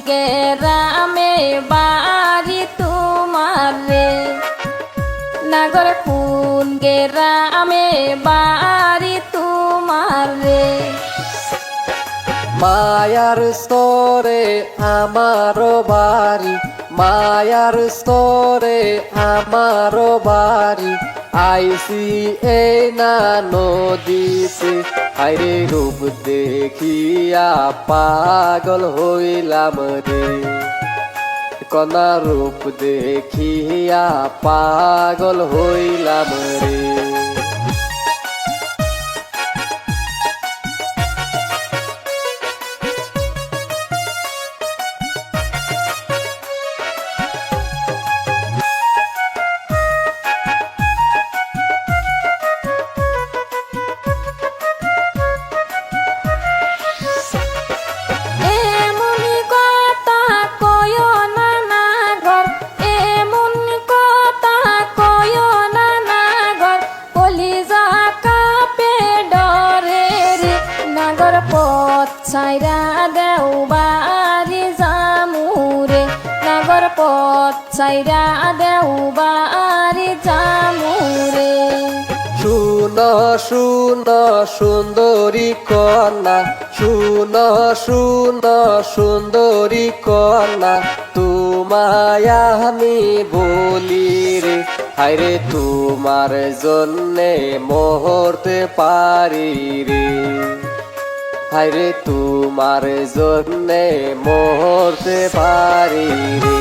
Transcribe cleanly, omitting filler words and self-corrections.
গ্রামে বাড়ি তোমার রে, নাগর কোন গ্রামে বাড়ি তোমার রে। মায়ার স্তরে আমার বাড়ি, মায়ার স্তরে আমার বাড়ি, আইসি এই না নদীতে, আইরে রূপ দেখিয়া পাগল হইলাম রে, কনা রূপ দেখিয়া পাগল হইলাম রে। ছাইরা দেও বাড়ি জামুরে, নাগর পথ ছাইরা দেও বাড়ি জামুরে। শুন শুন সুন্দরী কন্যা, শুন শুন সুন্দরী কন্যা, তোমায় আমি বলি রে, হায়রে তোমার জন্যে মরতে পারি রে, হায়রে তোমার জন্যে মরতে পারি রে।